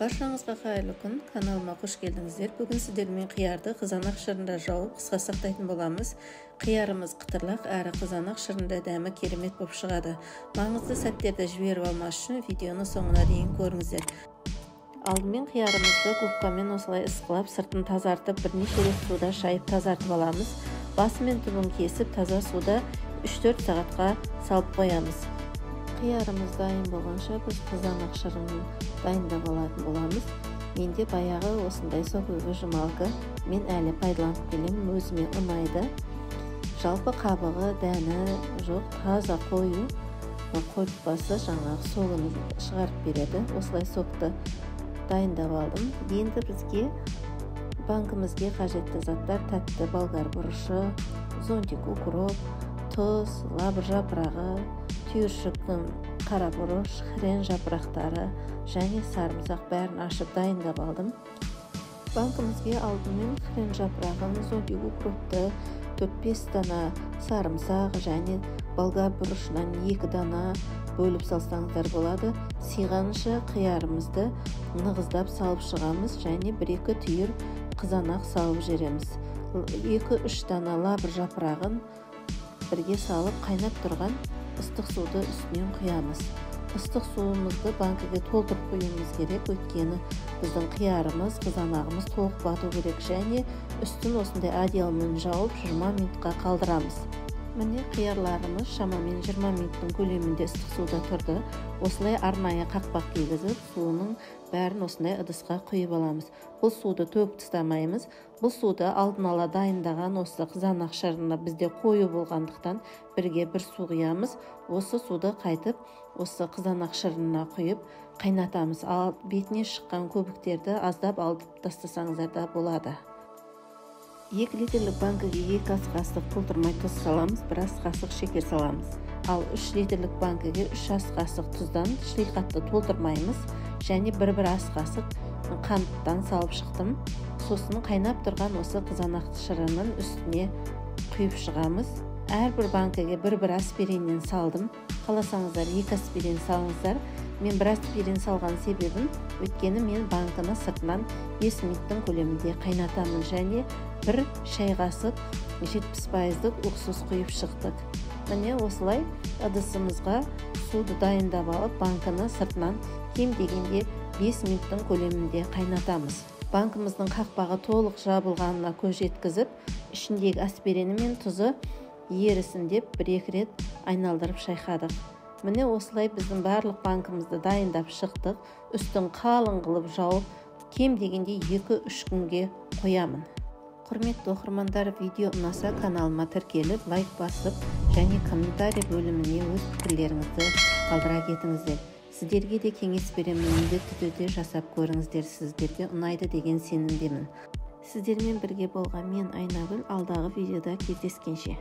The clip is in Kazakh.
Баршаңызға қайырлы күн, каналыма қош келдіңіздер. Бүгін сіздермен қиярды қызанақ шырында жауып қысқа сақтайтын боламыз. Қиярымыз қытырлақ әрі қызанақ шырында дәмі керемет болып шығады. Маңызды сәттерді жіберіп алмас үшін видеоны соңына дейін көріңіздер. Алдымен қиярымызды губкамен осылай ысқылап, сыртын тазартып, бірнеше рет суда шайып тазартып аламыз. Басы мен түбін кесіп, таза суда 3-4 сағатқа салып қоямыз. Қиярымыз дайын болғанша біз қызанақ шырын дайындап алатын боламыз. Менде баяғы осындай соковый жұмалка мен әлі пайдаланып келемін, өзіме ұнайды. Жалпы қабығы, дәні жоқ, таза қою, қойпасы жаңағы согын шығарып береді. Осылай сокты дайындап алдым. Енді бізге банкімізге қажетті заттар: тәтті болгар бұрышы, зонтик укроп, тұз, лабыр жапырағы, түйіршік қара бұрыш, хрен жапырақтары және сарымсақ бәрін ашып дайындап алдым. Банкімізге алдымен хрен жапырағын, зонтик укропты, 4-5 дана сарымсақ және болгар бұрышынан 2 дана бөліп салсаңыздар болады. Сиғанша қиярымызды нығыздап салып шығамыз және 1-2 түйір қызанақ салып жібереміз. 2-3 дана лабыр жапырағын бірге салып, қайнап тұрған ыстық суды үстінен құямыз. Ыстық суымызды банкіге толтырып қоюымыз керек, өйткені біздің қиярымыз, қызанағымыз толық бату керек, және үстін осындай одеялмен жауып 20 минутқа қалдырамыз. Міне қиярларымыз шамамен 20 минуттың көлемінде ыстық суда тұрды. Осылай арнайы қақпақ кигізіп, суының бәрін осындай ыдысқа құйып аламыз. Бұл суды төгіп тастамаймыз. Бұл суды алдын ала дайындаған осы қызанақ шырына бізде қою болғандықтан бірге бір су құямыз. Осы суды қайтып осы қызанақ шырына құйып қайнатамыз. Ал бетіне шыққан көбіктерді аздап алып тастасаңыздар да болады. 2 литрлік банкіге 2 ас қасық толтырмай тұз саламыз, 1 ас қасық шекер саламыз. Ал 3 литрлік банкіге 3 ас қасық тұздан шлифхатты толтырмаймыз және 1 ас қасық қанттан салып шықтым. Сосын қайнап тұрған осы қызанақ шырының үстіне құйып шығамыз. Әрбір банкіге 1 аспириннен салдым. Қаласаңыздар 2 аспирин салыңыздар. Мен 1 аспирин салған себебім, өйткені мен банкіні сыртынан 5 минуттың көлемінде қайнатамын және 1 шай қасық 70%-лік уксус құйып шықтық. Міне осылай ыдысымызға суды дайындап алып, банкіні сыртынан кем дегенде 5 минуттың көлемінде қайнатамыз. Банкіміздің қақпағы толық жабылғанына көз жеткізіп, ішіндегі аспирини мен тұзы ерісін деп 1-2 рет айналдырып шайқадық. Міне осылай біздің барлық банкімізді дайындап шықтық. Үстін қалың қылып жауып, кем дегенде 2-3 күнге қоямын. Құрметті оқырмандар, видео ұнаса каналыма тіркеліп, лайк басып және комментарий бөліміне өз пікірлеріңізді қалдыра кетіңіздер. Сіздерге де кеңес беремін, міндетті түрде жасап көріңіздер, сіздерге ұнайды деген сенімдемін. Сіздермен бірге болған мен Айнагүл, алдағы видеода кездескенше.